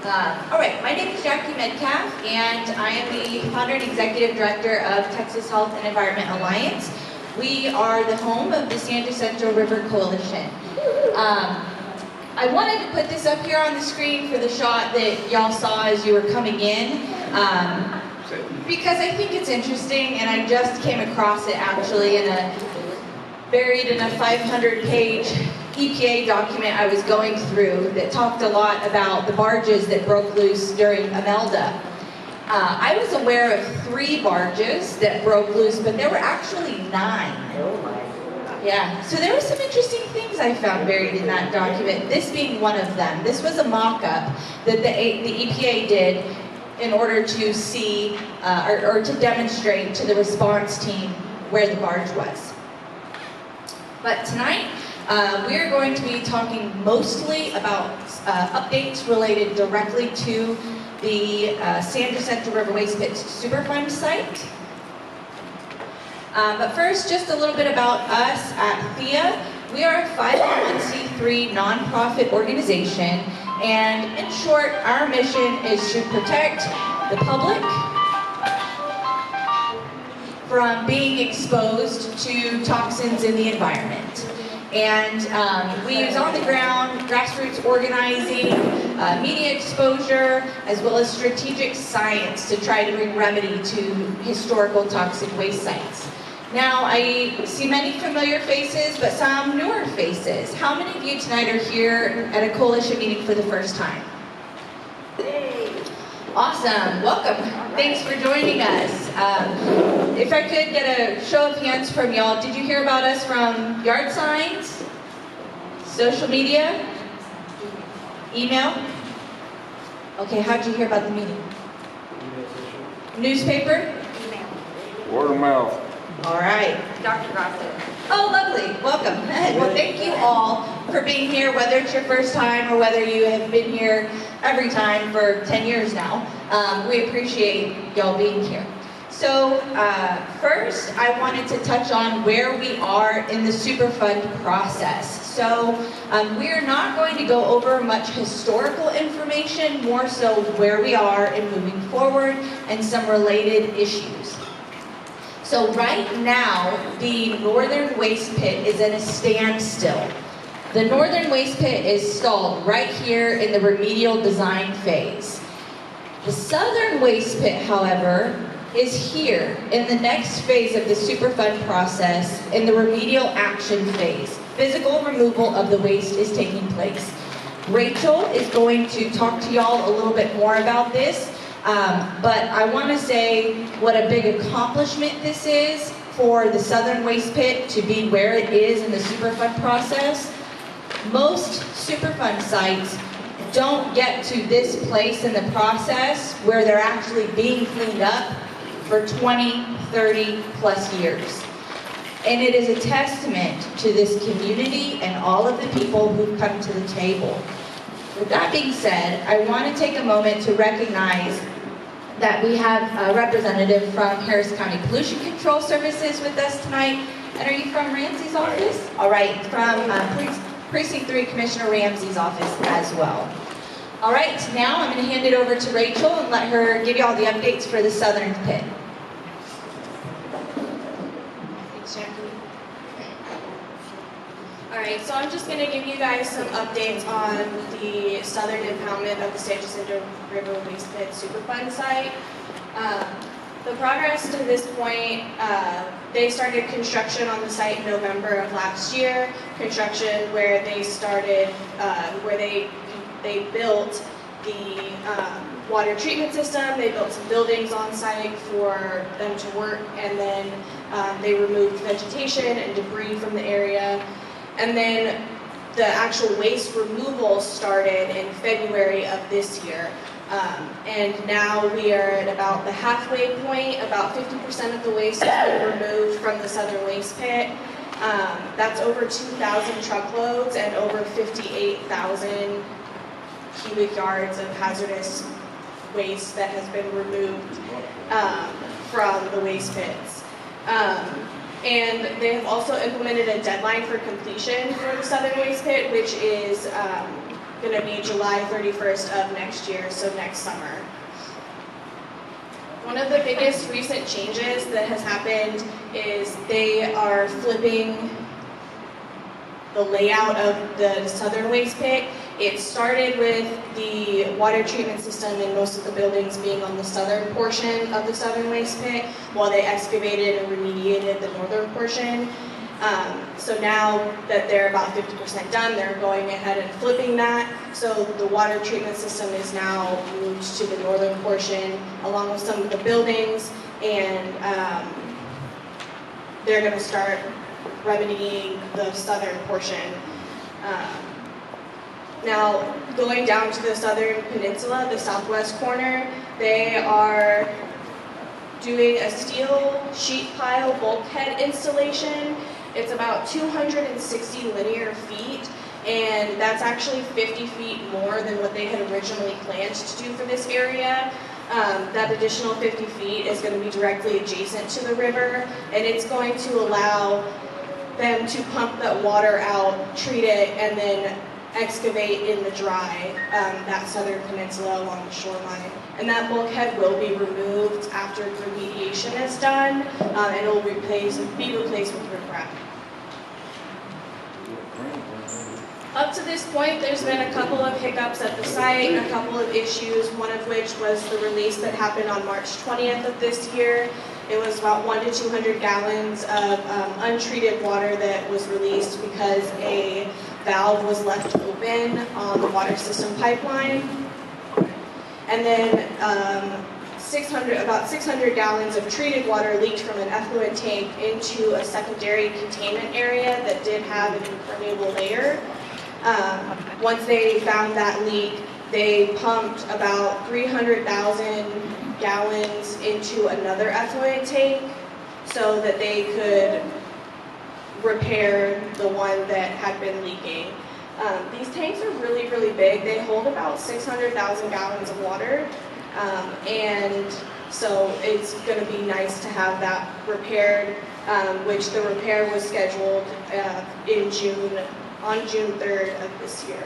All right, my name is Jackie Metcalf, and I am the founder and executive director of Texas Health and Environment Alliance. We are the home of the San Jacinto River Coalition. I wanted to put this up here on the screen for the shot that y'all saw as you were coming in, because I think it's interesting, and I just came across it actually buried in a 500-page EPA document I was going through that talked a lot about the barges that broke loose during Imelda. I was aware of 3 barges that broke loose, but there were actually 9. Oh my. Yeah, so there were some interesting things I found buried in that document, this being one of them. This was a mock-up that the EPA did in order to see, or to demonstrate to the response team where the barge was. But tonight, we're going to be talking mostly about updates related directly to the San Jacinto River Waste Pit Superfund site. But first, just a little bit about us at THEA. We are a 501c3 nonprofit organization, and in short, our mission is to protect the public from being exposed to toxins in the environment. And we use on-the-ground, grassroots organizing, media exposure, as well as strategic science to try to bring remedy to historical toxic waste sites. Now, I see many familiar faces, but some newer faces. How many of you tonight are here at a coalition meeting for the first time? Awesome, welcome. Thanks for joining us. If I could get a show of hands from y'all, did you hear about us from yard signs, social media, email? Okay, how'd you hear about the meeting? Newspaper? Word of mouth. All right. Dr. Gossip. Oh, lovely. Welcome. Well, thank you all for being here, whether it's your first time or whether you have been here every time for 10 years now. We appreciate y'all being here. So first, I wanted to touch on where we are in the Superfund process. So we're not going to go over much historical information, more so where we are and moving forward and some related issues. So right now, the northern waste pit is in a standstill. The northern waste pit is stalled right here in the remedial design phase. The southern waste pit, however, is here in the next phase of the Superfund process in the remedial action phase. Physical removal of the waste is taking place. Rachel is going to talk to y'all a little bit more about this. But I want to say what a big accomplishment this is for the southern waste pit to be where it is in the Superfund process. Most Superfund sites don't get to this place in the process where they're actually being cleaned up for 20, 30 plus years. And it is a testament to this community and all of the people who've come to the table. With that being said, I want to take a moment to recognize that we have a representative from Harris County Pollution Control Services with us tonight. And are you from Ramsey's office? All right, from Precinct 3 Commissioner Ramsey's office as well. All right, now I'm going to hand it over to Rachel and let her give you all the updates for the southern pit. Thanks, Jackie. All right, so I'm just going to give you guys some updates on the southern impoundment of the San Jacinto River Waste Pit Superfund site. The progress to this point, they started construction on the site in November of last year. Construction where they started, where they built the water treatment system. They built some buildings on site for them to work, and then they removed vegetation and debris from the area. And then the actual waste removal started in February of this year. And now we are at about the halfway point. About 50% of the waste has been removed from the southern waste pit. That's over 2,000 truckloads and over 58,000 cubic yards of hazardous waste that has been removed from the waste pits. And they have also implemented a deadline for completion for the southern waste pit, which is going to be July 31st of next year, so next summer. One of the biggest recent changes that has happened is they are flipping the layout of the southern waste pit. It started with the water treatment system and most of the buildings being on the southern portion of the southern waste pit while they excavated and remediated the northern portion. So now that they're about 50% done, they're going ahead and flipping that. So the water treatment system is now moved to the northern portion along with some of the buildings, and they're going to start remedying the southern portion. Now, going down to the southern peninsula, the southwest corner, they are doing a steel sheet pile bulkhead installation. It's about 260 linear feet, and that's actually 50 feet more than what they had originally planned to do for this area. That additional 50 feet is going to be directly adjacent to the river, and it's going to allow them to pump that water out, treat it, and then excavate in the dry, that southern peninsula along the shoreline. And that bulkhead will be removed after remediation is done, and it will be replaced with riprap. Up to this point, there's been a couple of hiccups at the site, a couple of issues, one of which was the release that happened on March 20th of this year. It was about 100 to 200 gallons of untreated water that was released because a valve was left open on the water system pipeline. And then about 600 gallons of treated water leaked from an effluent tank into a secondary containment area that did have an impermeable layer. Once they found that leak, they pumped about 300,000 gallons into another effluent tank so that they could repair the one that had been leaking. These tanks are really, really big. They hold about 600,000 gallons of water, and so it's going to be nice to have that repaired, which the repair was scheduled on June 3rd of this year.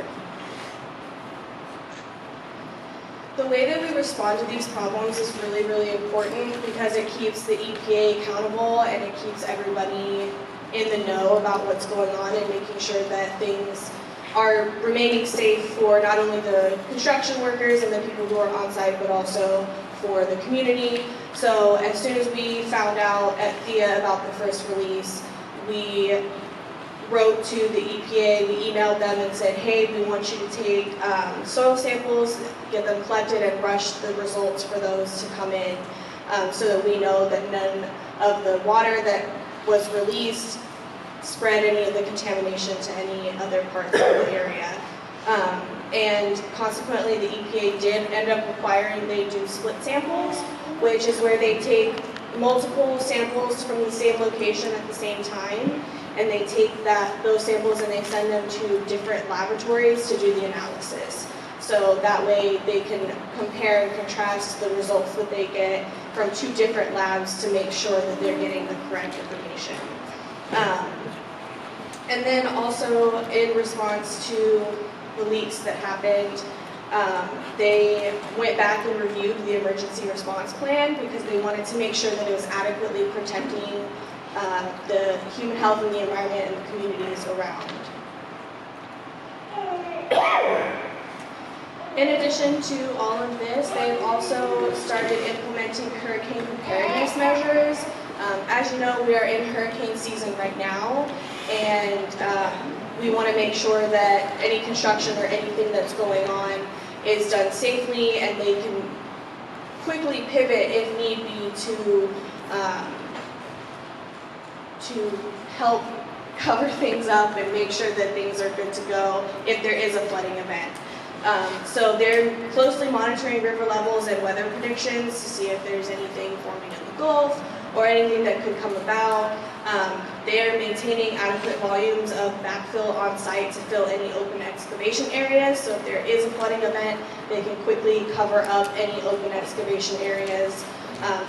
The way that we respond to these problems is really, really important because it keeps the EPA accountable and it keeps everybody in the know about what's going on and making sure that things are remaining safe for not only the construction workers and the people who are on site, but also for the community. So as soon as we found out at THEA about the first release, we wrote to the EPA, we emailed them and said, hey, we want you to take soil samples, get them collected and rush the results for those to come in so that we know that none of the water that was released spread any of the contamination to any other parts of the area. And consequently, the EPA did end up requiring they do split samples, which is where they take multiple samples from the same location at the same time, and they take those samples and they send them to different laboratories to do the analysis. So that way they can compare and contrast the results that they get from two different labs to make sure that they're getting the correct information. And then also in response to the leaks that happened, they went back and reviewed the emergency response plan because they wanted to make sure that it was adequately protecting the human health and the environment and the communities around. In addition to all of this, they've also started implementing hurricane preparedness measures. As you know, we are in hurricane season right now, and we want to make sure that any construction or anything that's going on is done safely, and they can quickly pivot if need be to help cover things up and make sure that things are good to go if there is a flooding event. So they're closely monitoring river levels and weather predictions to see if there's anything forming in the Gulf or anything that could come about. They are maintaining adequate volumes of backfill on site to fill any open excavation areas. So if there is a flooding event, they can quickly cover up any open excavation areas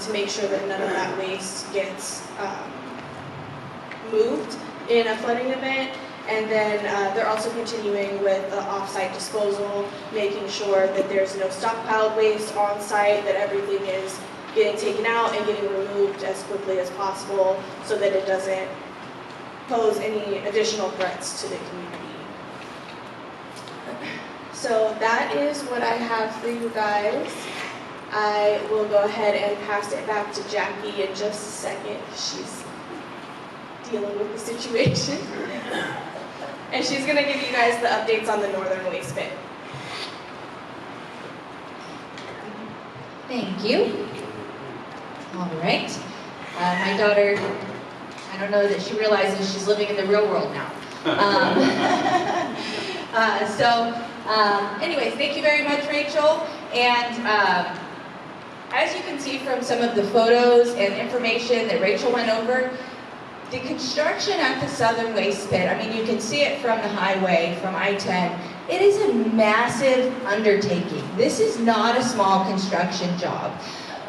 to make sure that none of that waste gets moved in a flooding event. And then they're also continuing with the off-site disposal, making sure that there's no stockpiled waste on site, that everything is getting taken out and getting removed as quickly as possible so that it doesn't pose any additional threats to the community. So that is what I have for you guys. I will go ahead and pass it back to Jackie in just a second. She's dealing with the situation. And she's going to give you guys the updates on the northern waste pit. Thank you. All right. My daughter, I don't know that she realizes she's living in the real world now. Anyways, thank you very much, Rachel. And as you can see from some of the photos and information that Rachel went over, the construction at the southern waste pit, I mean, you can see it from the highway, from I-10. It is a massive undertaking. This is not a small construction job.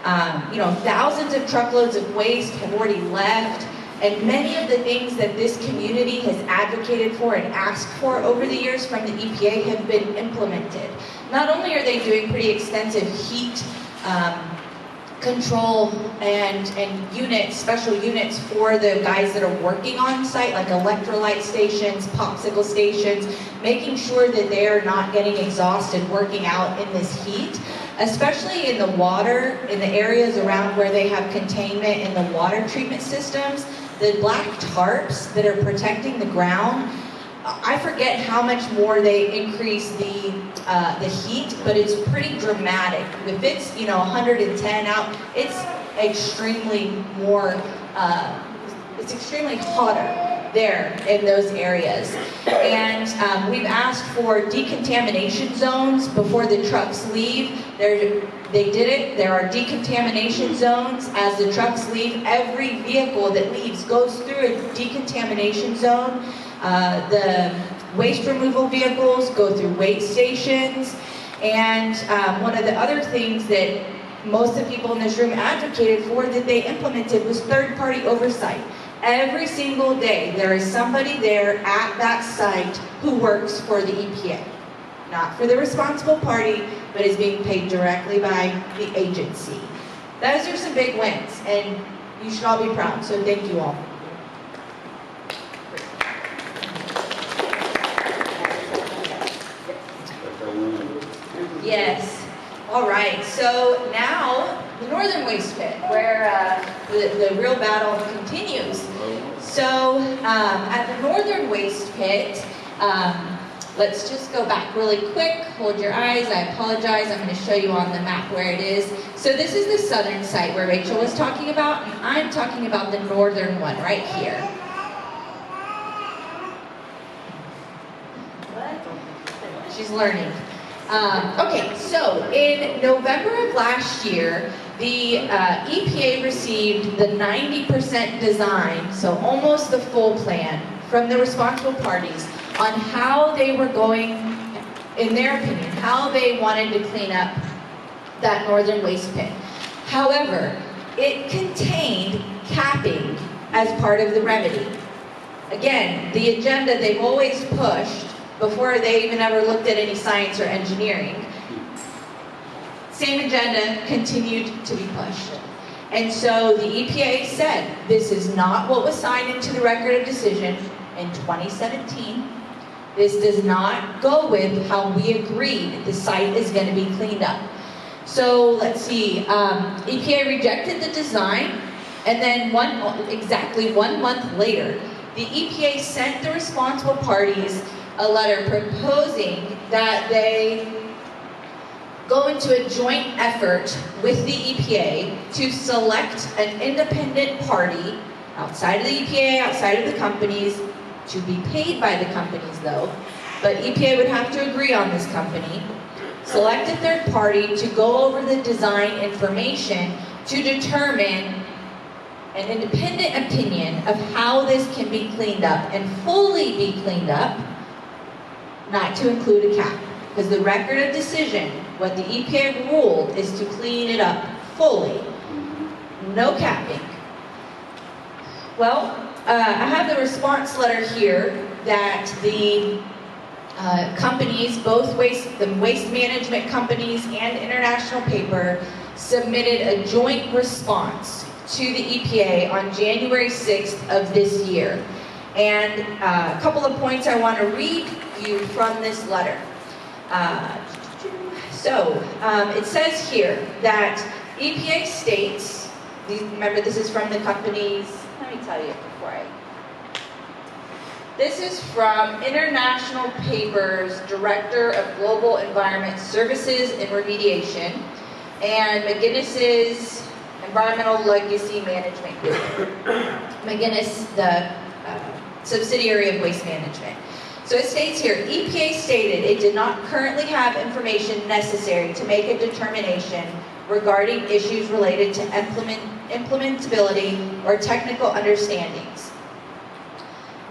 Thousands of truckloads of waste have already left, and many of the things that this community has advocated for and asked for over the years from the EPA have been implemented. Not only are they doing pretty extensive heat control and units, special units for the guys that are working on site, like electrolyte stations, popsicle stations, making sure that they are not getting exhausted working out in this heat, especially in the water, in the areas around where they have containment in the water treatment systems. The black tarps that are protecting the ground, I forget how much more they increase the heat, but it's pretty dramatic. If it's 110 out, it's extremely more. It's extremely hotter there in those areas. And we've asked for decontamination zones before the trucks leave. They did it. There are decontamination zones as the trucks leave. Every vehicle that leaves goes through a decontamination zone. The waste removal vehicles go through weight stations. And one of the other things that most of the people in this room advocated for that they implemented was third-party oversight. Every single day, there is somebody there at that site who works for the EPA. Not for the responsible party, but is being paid directly by the agency. Those are some big wins, and you should all be proud, so thank you all. Yes. All right, so now the northern waste pit, where the real battle continues. So at the northern waste pit, let's just go back really quick. Hold your eyes. I apologize. I'm going to show you on the map where it is. So this is the southern site where Rachel was talking about, and I'm talking about the northern one right here. She's learning. Okay, so in November of last year, the EPA received the 90% design, so almost the full plan, from the responsible parties on how they were going, in their opinion, how they wanted to clean up that northern waste pit. However, it contained capping as part of the remedy. Again, the agenda they've always pushed before they even ever looked at any science or engineering. Same agenda continued to be pushed. And so the EPA said, this is not what was signed into the record of decision in 2017. This does not go with how we agreed the site is going to be cleaned up. So let's see, EPA rejected the design, and then exactly 1 month later, the EPA sent the responsible parties a letter proposing that they go into a joint effort with the EPA to select an independent party outside of the EPA, outside of the companies, to be paid by the companies though, but EPA would have to agree on this company, select a third party to go over the design information to determine an independent opinion of how this can be cleaned up and fully be cleaned up, not to include a cap. Because the record of decision, what the EPA ruled is to clean it up fully. No capping. Well, I have the response letter here that the companies, both the waste management companies and International Paper, submitted a joint response to the EPA on January 6th of this year. And a couple of points I want to read you from this letter. It says here that EPA states, remember this is from the companies, let me tell you before this is from International Paper's Director of Global Environment Services and Remediation and McGinnis's Environmental Legacy Management Group. McGinnis, the subsidiary of Waste Management. So it states here, EPA stated it did not currently have information necessary to make a determination regarding issues related to implementability or technical understandings.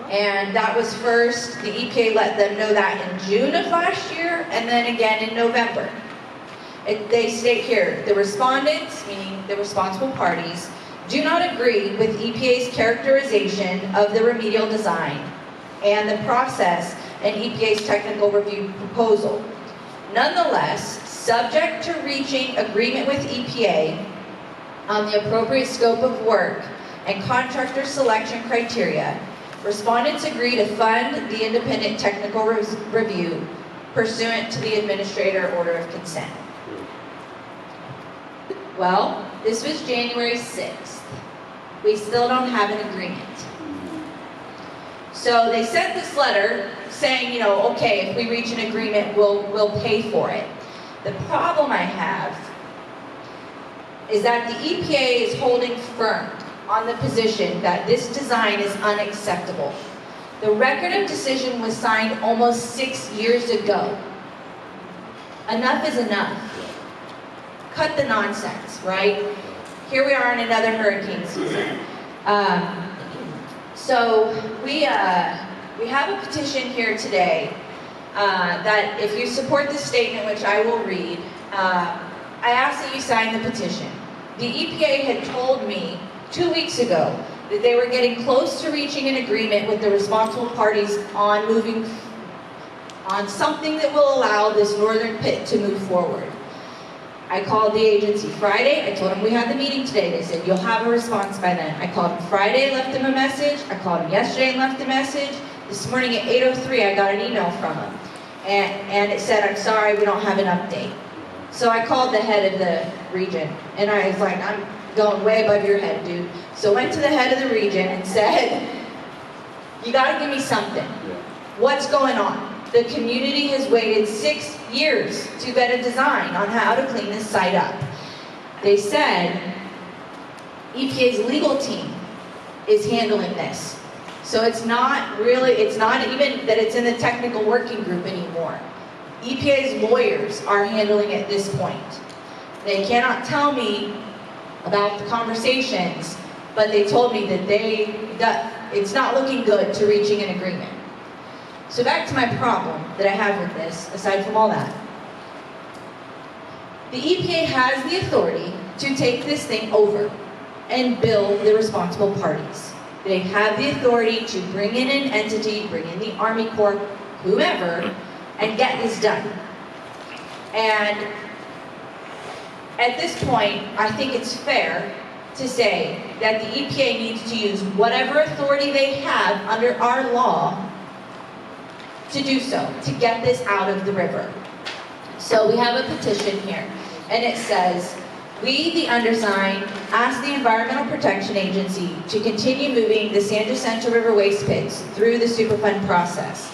And that was first, the EPA let them know that in June of last year, and then again in November. They state here, the respondents, meaning the responsible parties, do not agree with EPA's characterization of the remedial design and the process and EPA's technical review proposal. Nonetheless, subject to reaching agreement with EPA on the appropriate scope of work and contractor selection criteria, respondents agree to fund the independent technical review pursuant to the Administrator Order of Consent. Well, this was January 6th. We still don't have an agreement. So they sent this letter saying, okay, if we reach an agreement, we'll pay for it. The problem I have is that the EPA is holding firm on the position that this design is unacceptable. The record of decision was signed almost 6 years ago. Enough is enough. Cut the nonsense, right? Here we are in another hurricane season. So we have a petition here today that if you support this statement, which I will read, I ask that you sign the petition. The EPA had told me 2 weeks ago that they were getting close to reaching an agreement with the responsible parties on moving on something that will allow this northern pit to move forward. I called the agency Friday. I told them we had the meeting today. They said, you'll have a response by then. I called them Friday, left them a message. I called them yesterday and left a message. This morning at 8:03, I got an email from them. And it said, I'm sorry, we don't have an update. So I called the head of the region. And I was like, I'm going way above your head, dude. So I went to the head of the region and said, you got to give me something. What's going on? The community has waited 6 years to get a design on how to clean this site up. They said EPA's legal team is handling this. So it's not even that it's in the technical working group anymore. EPA's lawyers are handling it at this point. They cannot tell me about the conversations, but they told me that it's not looking good to reaching an agreement. So back to my problem that I have with this, aside from all that. The EPA has the authority to take this thing over and bill the responsible parties. They have the authority to bring in an entity, bring in the Army Corps, whomever, and get this done. And at this point, I think it's fair to say that the EPA needs to use whatever authority they have under our law to do so, to get this out of the river. So we have a petition here, and it says, we, the undersigned, ask the Environmental Protection Agency to continue moving the San Jacinto River waste pits through the Superfund process.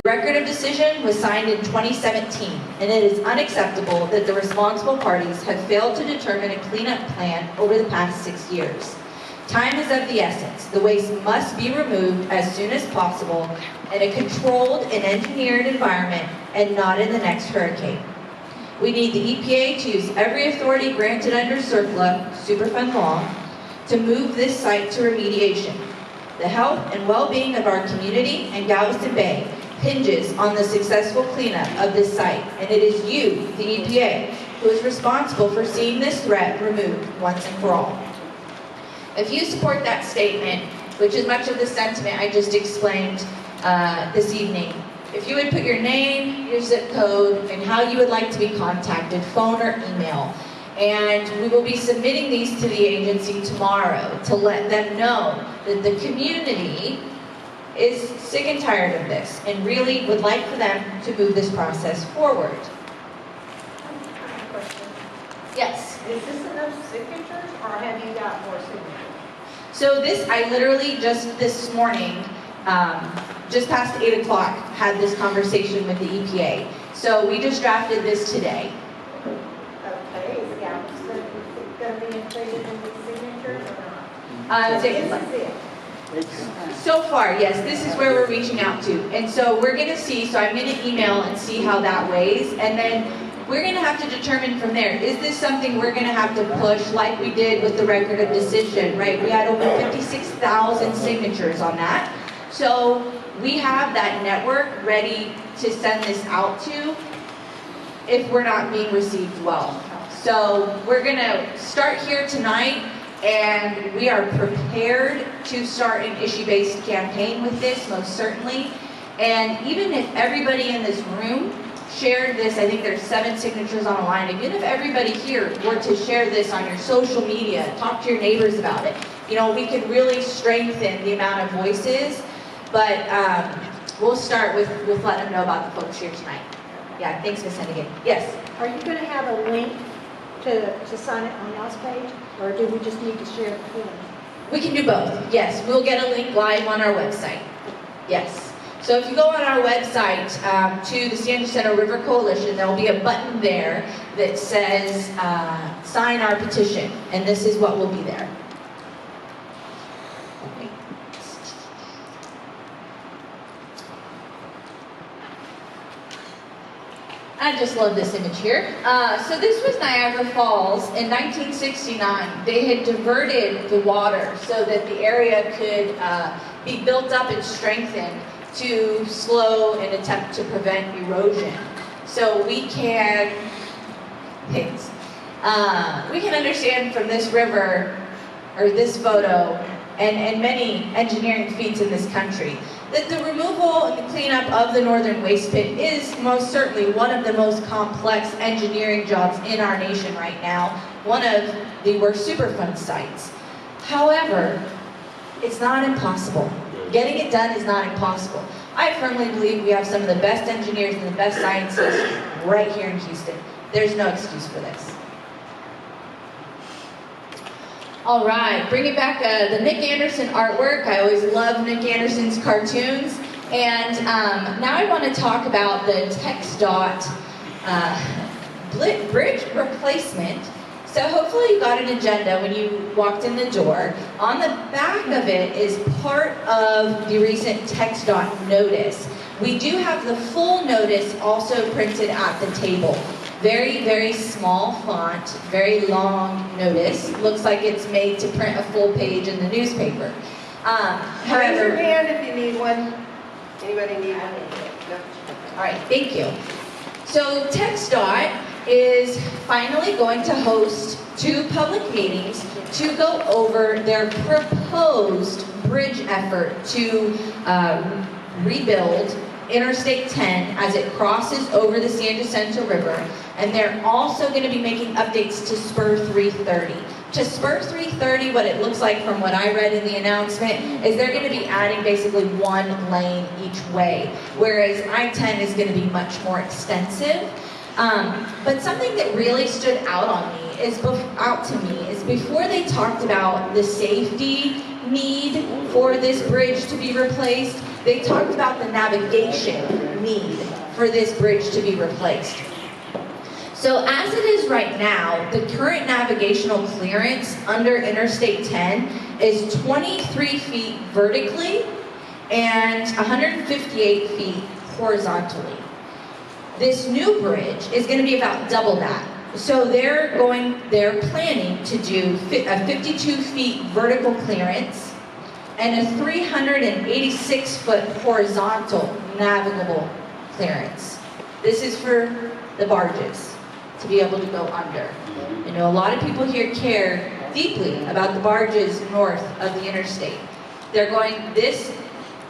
The record of decision was signed in 2017, and it is unacceptable that the responsible parties have failed to determine a cleanup plan over the past 6 years. Time is of the essence. The waste must be removed as soon as possible in a controlled and engineered environment and not in the next hurricane. We need the EPA to use every authority granted under CERCLA, Superfund law, to move this site to remediation. The health and well-being of our community and Galveston Bay hinges on the successful cleanup of this site, and it is you, the EPA, who is responsible for seeing this threat removed once and for all. If you support that statement, which is much of the sentiment I just explained, this evening. If you would put your name, your zip code, and how you would like to be contacted, phone or email. And we will be submitting these to the agency tomorrow to let them know that the community is sick and tired of this and really would like for them to move this process forward. Question. Yes. Is this enough signatures, or have you got more signatures? So this, I literally just this morning, just past 8 o'clock, had this conversation with the EPA. So we just drafted this today. Okay, is the applicant going to be included in these signatures or not? Take a This look. is it. So far, yes, this is where we're reaching out to. And so we're gonna see, so I'm gonna email and see how that weighs, and then we're gonna have to determine from there, is this something we're gonna have to push like we did with the record of decision, right? We had over 56,000 signatures on that. So we have that network ready to send this out to if we're not being received well. So we're gonna start here tonight, and we are prepared to start an issue-based campaign with this, most certainly. And even if everybody in this room shared this, I think there's 7 signatures on a line, even if everybody here were to share this on your social media, talk to your neighbors about it, you know, we could really strengthen the amount of voices. But we'll start with letting them know about the folks here tonight. Yeah, thanks, Ms. Hennigan. Yes? Are you going to have a link to sign it on y'all's page, or do we just need to share the form? We can do both. Yes, we'll get a link live on our website. Yes. So if you go on our website to the San Jacinto River Coalition, there will be a button there that says sign our petition, and this is what will be there. I just love this image here. So this was Niagara Falls in 1969. They had diverted the water so that the area could be built up and strengthened to slow and attempt to prevent erosion. So we can understand from this river, or this photo, and many engineering feats in this country, that the removal and the cleanup of the northern waste pit is most certainly one of the most complex engineering jobs in our nation right now, one of the worst Superfund sites. However, it's not impossible. Getting it done is not impossible. I firmly believe we have some of the best engineers and the best scientists right here in Houston. There's no excuse for this. All right, bringing back the Nick Anderson artwork. I always love Nick Anderson's cartoons. And now I want to talk about the TxDOT bridge replacement. So hopefully you got an agenda when you walked in the door. On the back of it is part of the recent TxDOT notice. We do have the full notice also printed at the table. Very, very small font, very long notice. Looks like it's made to print a full page in the newspaper. Raise your hand if you need one. Anybody need one? No? All right, thank you. So TxDOT is finally going to host 2 public meetings to go over their proposed bridge effort to rebuild Interstate 10 as it crosses over the San Jacinto River, and they're also going to be making updates to Spur 330. To Spur 330, what it looks like from what I read in the announcement is they're going to be adding basically 1 lane each way, whereas I-10 is going to be much more extensive. But something that really stood out to me is before they talked about the safety need for this bridge to be replaced, they talked about the navigation need for this bridge to be replaced. So as it is right now, the current navigational clearance under Interstate 10 is 23 feet vertically and 158 feet horizontally. This new bridge is going to be about double that. So they're planning to do a 52 feet vertical clearance and a 386-foot horizontal navigable clearance. This is for the barges to be able to go under. I know a lot of people here care deeply about the barges north of the interstate. This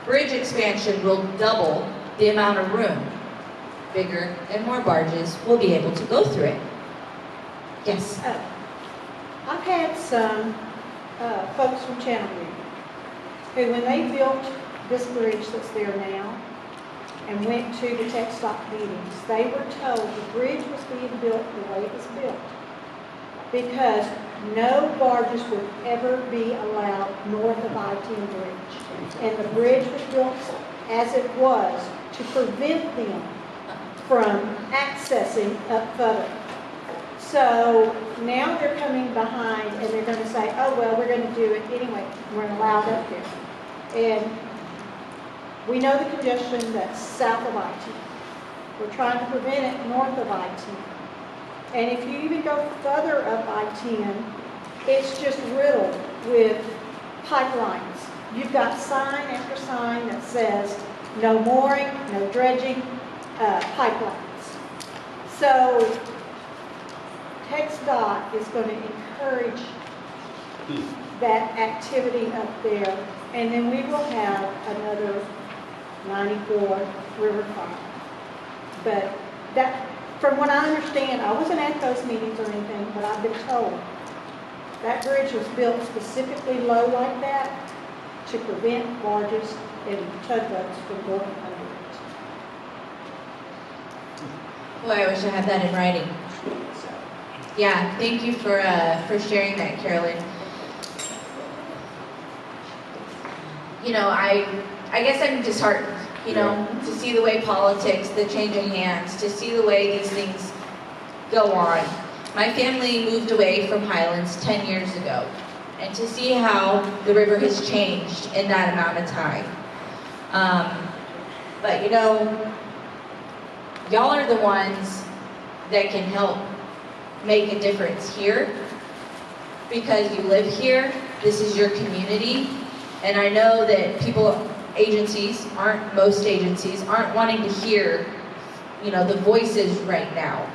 bridge expansion will double the amount of room. Bigger and more barges will be able to go through it. Yes. I've had some folks from Channel View who, when they built this bridge that's there now and went to the tech stop meetings, they were told the bridge was being built the way it was built because no barges would ever be allowed north of I-10 Bridge. And the bridge was built as it was to prevent them from accessing up further. So now they're coming behind and they're going to say, oh, well, we're going to do it anyway. We're allowed up there. And we know the congestion that's south of I-10. We're trying to prevent it north of I-10. And if you even go further up I-10, it's just riddled with pipelines. You've got sign after sign that says no mooring, no dredging, pipelines. So TxDOT is going to encourage that activity up there, and then we will have another 94 riverfront. But that, from what I understand, I wasn't at those meetings or anything, but I've been told that bridge was built specifically low like that to prevent barges and tugboats from going under it. Boy, I wish I had that in writing. Yeah, thank you for sharing that, Carolyn. You know, I guess I'm disheartened, you know, to see the way politics, the changing hands, to see the way these things go on. My family moved away from Highlands 10 years ago, and to see how the river has changed in that amount of time. But you know, y'all are the ones that can help make a difference here because you live here, this is your community, and I know that most agencies aren't wanting to hear, you know, the voices right now.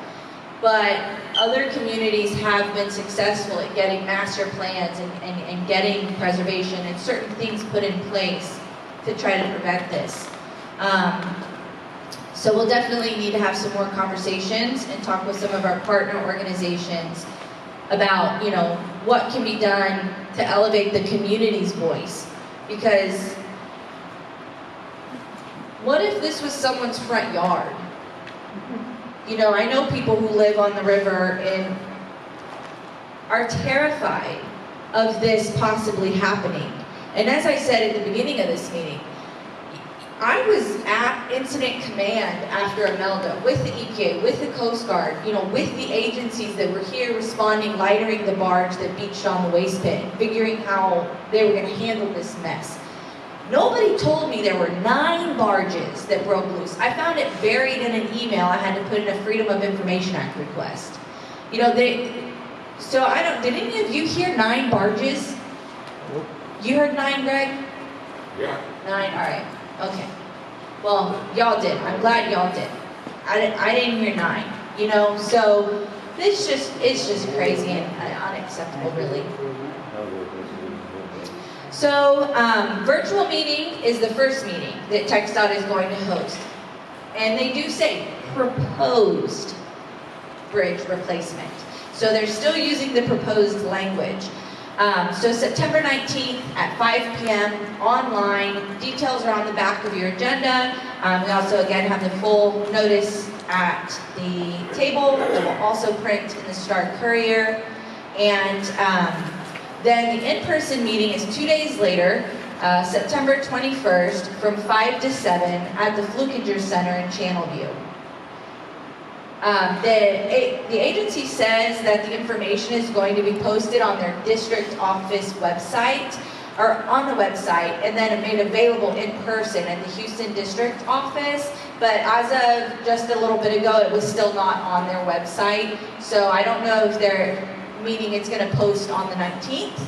But other communities have been successful at getting master plans and getting preservation and certain things put in place to try to prevent this. So we'll definitely need to have some more conversations and talk with some of our partner organizations about, you know, what can be done to elevate the community's voice. Because what if this was someone's front yard? You know, I know people who live on the river and are terrified of this possibly happening. And as I said at the beginning of this meeting, I was at incident command after Imelda with the EPA, with the Coast Guard, you know, with the agencies that were here responding, lightering the barge that beached on the waste pit, figuring how they were going to handle this mess. Nobody told me there were 9 barges that broke loose. I found it buried in an email I had to put in a Freedom of Information Act request. You know, did any of you hear 9 barges? You heard 9, Greg? Yeah. 9, all right. Okay. Well, y'all did. I'm glad y'all did. I didn't hear 9. You know, so it's just crazy and unacceptable, really. So, virtual meeting is the first meeting that TxDOT is going to host. And they do say proposed bridge replacement. So they're still using the proposed language. So September 19th at 5 p.m. online. Details are on the back of your agenda. We also, again, have the full notice at the table that will also print in the Star-Courier. And then the in-person meeting is 2 days later, September 21st, from 5 to 7 at the Flukinger Center in Channelview. The agency says that the information is going to be posted on their district office website, or on the website, and then made available in person at the Houston district office. But as of just a little bit ago, it was still not on their website. So I don't know if they're meeting it's going to post on the 19th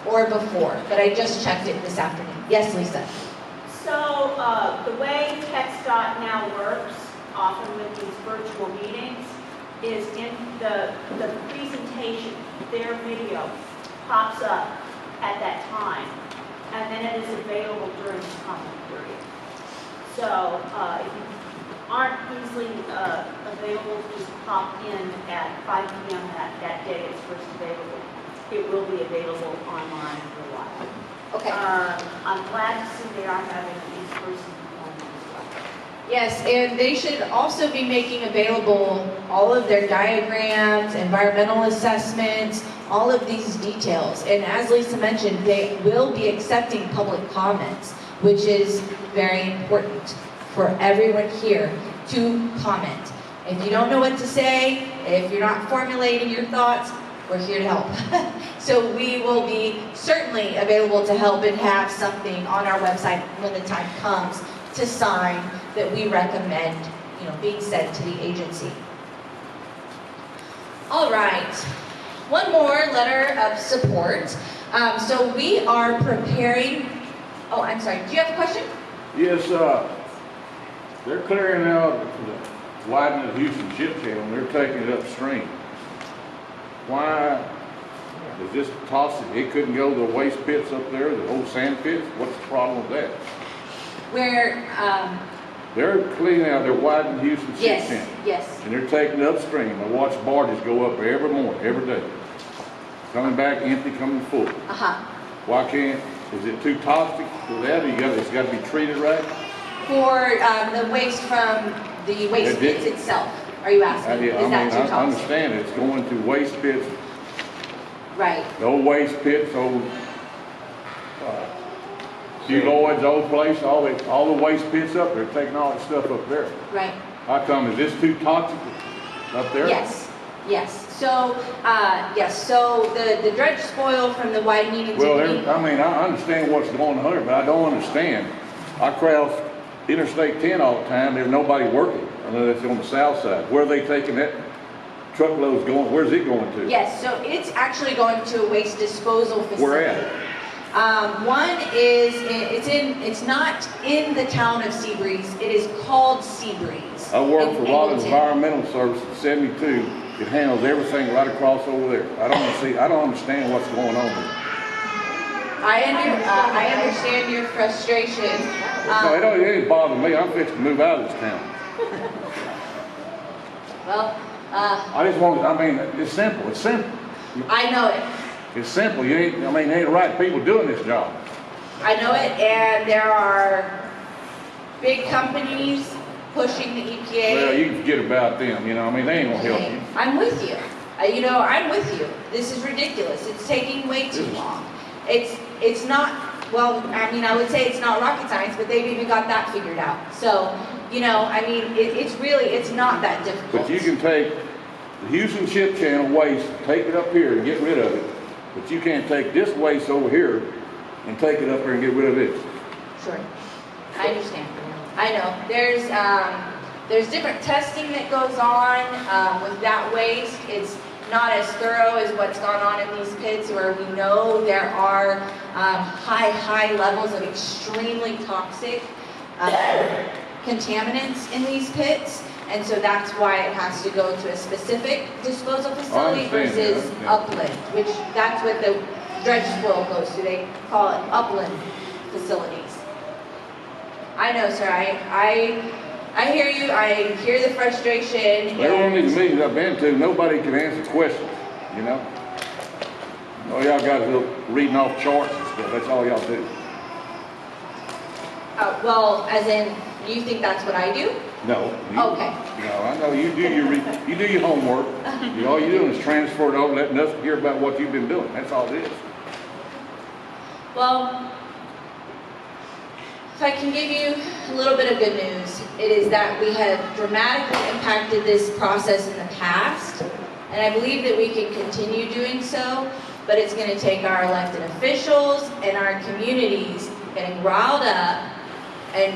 or before, but I just checked it this afternoon. Yes, Lisa? So the way TxDOT now works, often with these virtual meetings, is in the presentation, their video pops up at that time. and then it is available during the comment period. So if you aren't easily available, just pop in at 5 p.m. that day it's first available. It will be available online for a while. Okay. I'm glad to see they are having an in-person component as well. Yes, and they should also be making available all of their diagrams, environmental assessments, all of these details. And as Lisa mentioned, they will be accepting public comments, which is very important for everyone here to comment. If you don't know what to say, if you're not formulating your thoughts, we're here to help. So we will be certainly available to help and have something on our website when the time comes to sign that we recommend, being sent to the agency. All right, one more letter of support. So we are preparing, oh, I'm sorry, do you have a question? Yes, they're clearing out the widening of Houston Ship Channel, and they're taking it upstream. Why is this toxic? It couldn't go to the waste pits up there, the old sand pits? What's the problem with that? Where, They're cleaning out, they're widening Houston Ship yes, Channel. yes. And they're taking it upstream. I watch barges go up there every morning, every day. Coming back empty, coming full. Uh-huh. Why can't, is it too toxic for that? It's got to be treated right? For the waste from the waste pits itself, are you asking? Is that too I toxic? understand it. It's going to waste pits, Right. the old waste pits, old Hugh Lloyd's old place, all the waste pits up there, taking all that stuff up there. Right. How come, is this too toxic up there? Yes. Yes. So, so the dredge spoil from the widening and Well, deepening. I understand what's going on here, but I don't understand. I cross Interstate 10 all the time, there's nobody working, unless it's on the south side. Where are they taking that truckloads going, where's it going to? Yes, so it's actually going to a waste disposal facility. Where at? One is, it's not in the town of Seabreeze, it is called Seabreeze. I work in for Rollins Engleton. Environmental Services, 72. It handles everything right across over there. I don't understand what's going on here. I understand your frustration. No, it ain't bothering me. I'm fixing to move out of this town. Well, I just want, it's simple. It's simple. I know it. It's simple. There ain't the right people doing this job. I know it, and there are big companies pushing the EPA. Well, you can forget about them, they ain't gonna help you. I'm with you. I'm with you. This is ridiculous. It's taking way too long. It's not, well, I would say it's not rocket science, but they've even got that figured out. So, it's not that difficult. But you can take the Houston Ship Channel waste, take it up here and get rid of it. But you can't take this waste over here and take it up there and get rid of it. Sure. I understand. I know. There's different testing that goes on with that waste. It's not as thorough as what's gone on in these pits, where we know there are high levels of extremely toxic contaminants in these pits. And so that's why it has to go to a specific disposal facility versus upland, which that's what the dredge spoil goes to. They call it upland facilities. I know, sir. I hear you. I hear the frustration. Every one of these meetings I've been to, nobody can answer questions, All y'all got is reading off charts and stuff. That's all y'all do. Well, as in, you think that's what I do? No. Okay. No, I know you do your homework. All you're doing is transfer it over, letting us hear about what you've been doing. That's all it is. Well, if I can give you a little bit of good news, it is that we have dramatically impacted this process in the past, and I believe that we can continue doing so, but it's going to take our elected officials and our communities getting riled up and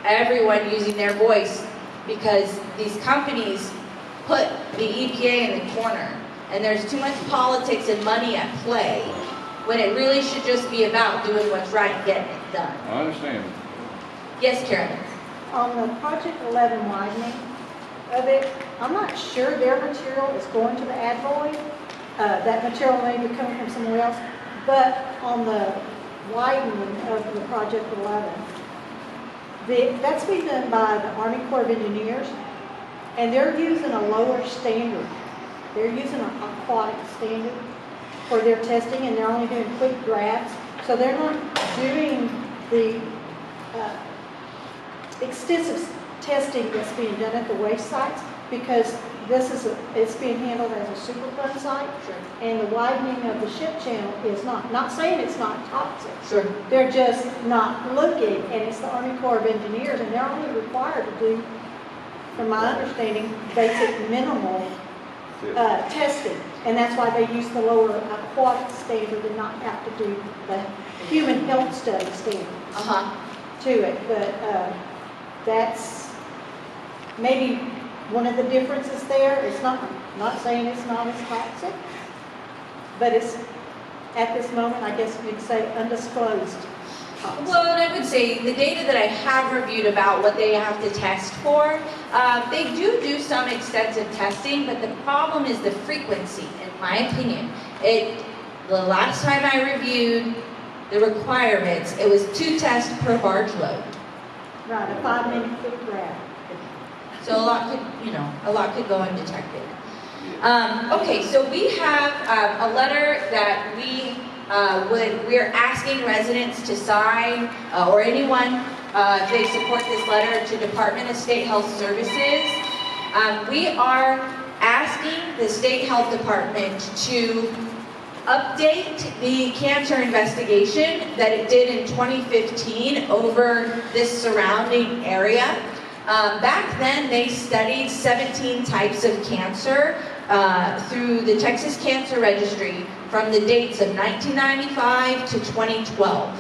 everyone using their voice, because these companies put the EPA in the corner, and there's too much politics and money at play, when it really should just be about doing what's right and getting it done. I understand. Yes, Karen? On the Project 11 widening of it, I'm not sure their material is going to the Advoid. That material may be coming from somewhere else, but on the widening of the Project 11. That's being done by the Army Corps of Engineers, and they're using a lower standard. They're using an aquatic standard for their testing, and they're only doing quick drafts. So they're not doing the extensive testing that's being done at the waste sites, because it's being handled as a Superfund site. Sure. And the widening of the ship channel is not saying it's not toxic. Sure. They're just not looking, and it's the Army Corps of Engineers, and they're only required to do, from my understanding, basic minimal testing. And that's why they use the lower aquatic standard and not have to do the human health study standard to it. But that's maybe one of the differences there. It's not saying it's not as toxic, but it's, at this moment, I guess you'd say undisclosed toxic. Well, and I would say the data that I have reviewed about what they have to test for, they do some extensive testing, but the problem is the frequency, in my opinion. The last time I reviewed the requirements, it was 2 tests per barge load. Right, a 5-minute quick grab. So a lot could go undetected. Okay, so we have a letter that we're asking residents to sign, or anyone, if they support this letter, to Department of State Health Services. We are asking the State Health Department to update the cancer investigation that it did in 2015 over this surrounding area. Back then, they studied 17 types of cancer through the Texas Cancer Registry from the dates of 1995 to 2012.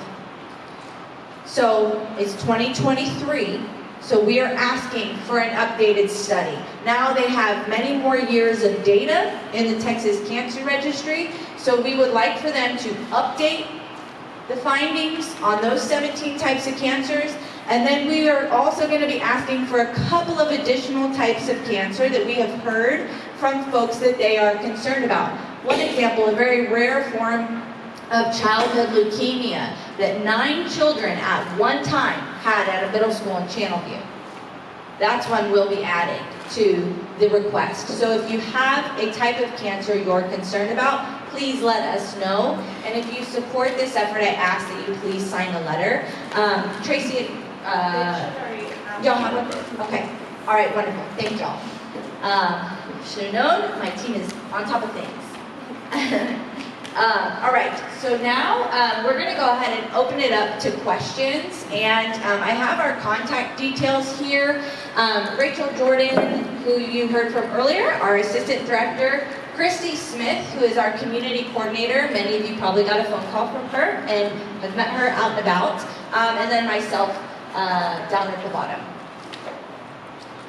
So it's 2023, so we are asking for an updated study. Now they have many more years of data in the Texas Cancer Registry, so we would like for them to update the findings on those 17 types of cancers. And then we are also going to be asking for a couple of additional types of cancer that we have heard from folks that they are concerned about. One example, a very rare form of childhood leukemia that 9 children at one time had at a middle school in Channelview. That's one we'll be adding to the request. So if you have a type of cancer you're concerned about, please let us know. And if you support this effort, I ask that you please sign a letter. Tracy, y'all have one? Okay. All right, wonderful. Thank y'all. Should have known, my team is on top of things. All right, so now we're going to go ahead and open it up to questions. And I have our contact details here. Rachel Jordan, who you heard from earlier, our assistant director. Christy Smith, who is our community coordinator. Many of you probably got a phone call from her and have met her out and about. And then myself down at the bottom.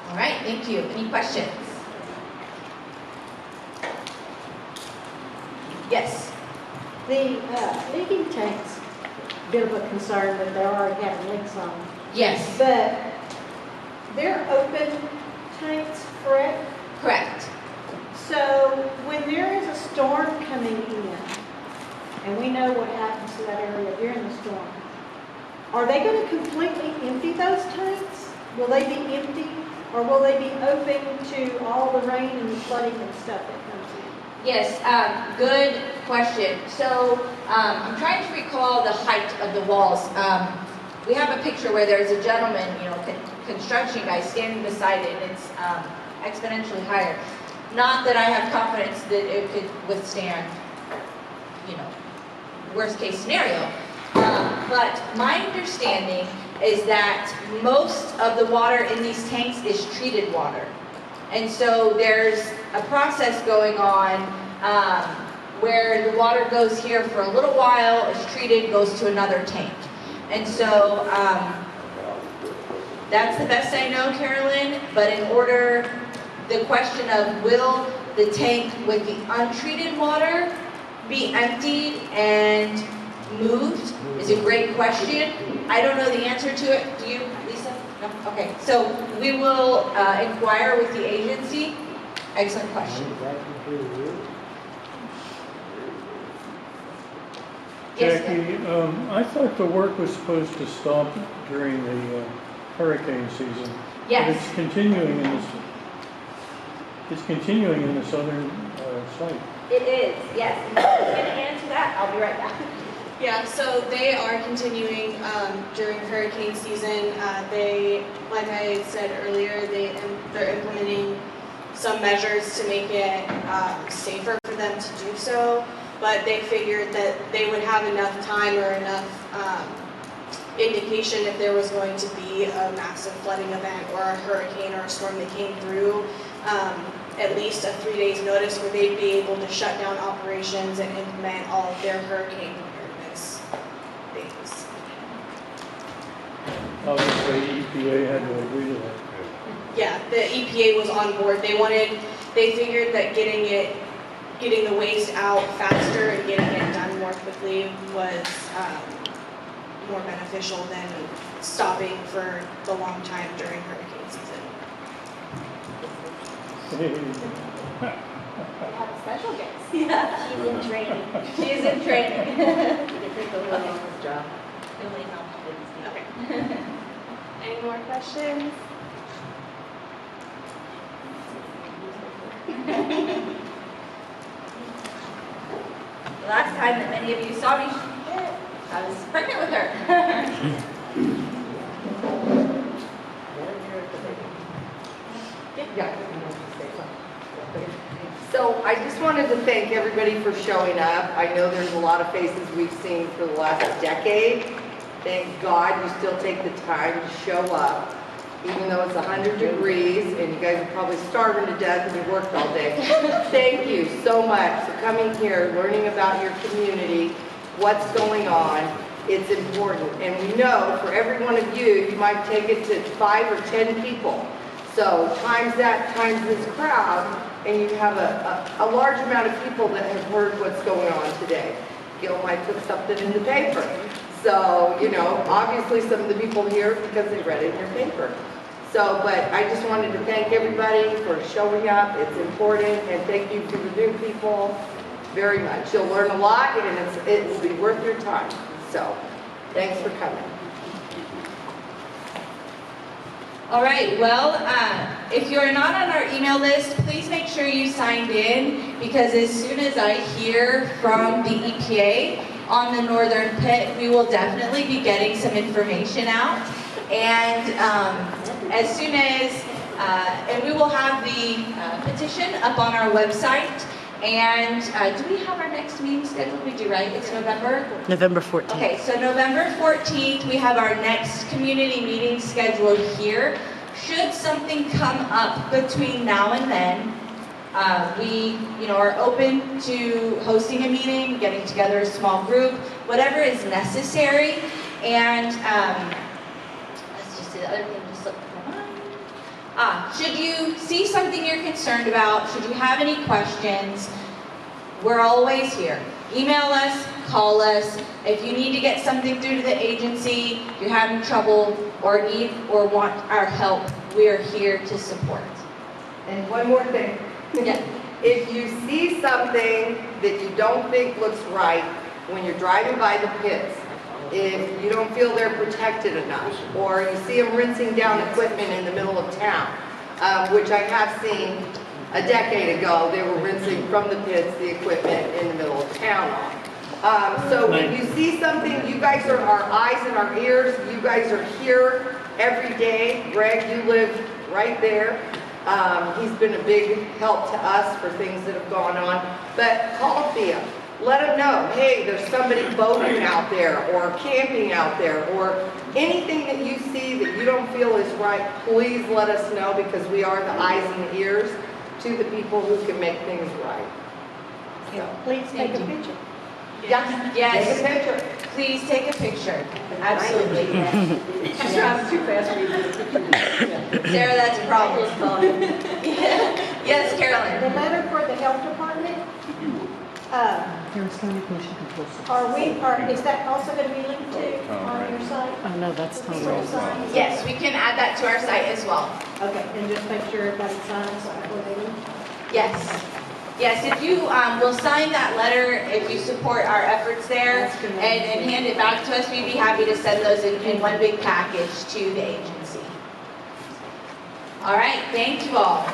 All right, thank you. Any questions? Yes? The leaking tanks, a bit of a concern, but they already have leaks on them. Yes. But they're open tanks, correct? Correct. So when there is a storm coming in, and we know what happens to that area during the storm, are they going to completely empty those tanks? Will they be empty, or will they be open to all the rain and the flooding and stuff that comes in? Yes, good question. So I'm trying to recall the height of the walls. We have a picture where there's a gentleman, construction guy standing beside it, and it's exponentially higher. Not that I have confidence that it could withstand, worst case scenario. But my understanding is that most of the water in these tanks is treated water. And so there's a process going on where the water goes here for a little while, is treated, goes to another tank. And so that's the best I know, Carolyn, but the question of will the tank with the untreated water be emptied and moved is a great question. I don't know the answer to it. Do you, Lisa? No? Okay. So we will inquire with the agency. Excellent question. Yes, Jackie, I thought the work was supposed to stop during the hurricane season. But Yes. it's continuing in the southern site. It is, yes. And I'm going to answer that. I'll be right back. Yeah, so they are continuing during hurricane season. They, like I said earlier, they're implementing some measures to make it safer for them to do so. But they figured that they would have enough time or enough indication if there was going to be a massive flooding event or a hurricane or a storm that came through, at least a 3 days notice where they'd be able to shut down operations and implement all of their hurricane preparedness things. Obviously, EPA had to agree to that. Yeah, the EPA was on board. They figured that getting the waste out faster and getting it done more quickly was more beneficial than stopping for the long time during hurricane season. We have a special guest. Yeah. She's in training. She's in training. You can take over this job. Okay. Any more questions? The last time that many of you saw me, I was pregnant with her. So I just wanted to thank everybody for showing up. I know there's a lot of faces we've seen for the last decade. Thank God you still take the time to show up, even though it's 100 degrees and you guys are probably starving to death and you worked all day. Thank you so much for coming here, learning about your community, what's going on. It's important. And we know for every one of you, you might take it to 5 or 10 people. So times that, times this crowd, and you have a large amount of people that have heard what's going on today. Gil might put something in the paper. So, you know, obviously some of the people here because they read it in your paper. So, but I just wanted to thank everybody for showing up. It's important, and thank you to the new people very much. You'll learn a lot, and it will be worth your time. So, thanks for coming. All right, well, if you're not on our email list, please make sure you signed in, because as soon as I hear from the EPA on the northern pit, we will definitely be getting some information out. And as soon as, and we will have the petition up on our website. And do we have our next meeting scheduled? We do, right? It's November? November 14th. Okay, so November 14th, we have our next community meeting scheduled here. Should something come up between now and then, we are open to hosting a meeting, getting together a small group, whatever is necessary. And let's just see, the other thing just slipped my mind. Should you see something you're concerned about, should you have any questions, we're always here. Email us, call us. If you need to get something through to the agency, you're having trouble or need or want our help, we're here to support. And one more thing. Yeah. If you see something that you don't think looks right when you're driving by the pits, if you don't feel they're protected enough, or you see them rinsing down equipment in the middle of town, which I have seen a decade ago, they were rinsing from the pits the equipment in the middle of town. So if you see something, you guys are our eyes and our ears. You guys are here every day. Greg, you live right there. He's been a big help to us for things that have gone on. But call Thea. Let them know, hey, there's somebody boating out there or camping out there, or anything that you see that you don't feel is right, please let us know, because we are the eyes and ears to the people who can make things right. So, Please take a picture. yes, Yes. take a picture. Please take a picture. Absolutely. She's driving too fast for you to take Sarah, that's a problem. Yes, The Carolyn. letter for the health department, Harris County Pollution Control Center. is that also going to be linked to on your site? Oh, no, that's People totally. sign? Yes, we can add that to our site as well. Okay, and just make sure everybody signs before they leave. Yes. Yes, if you will sign that letter, if you support our efforts there, and hand it back to us, we'd be happy to send those in one big package to the agency. All right, thank you all.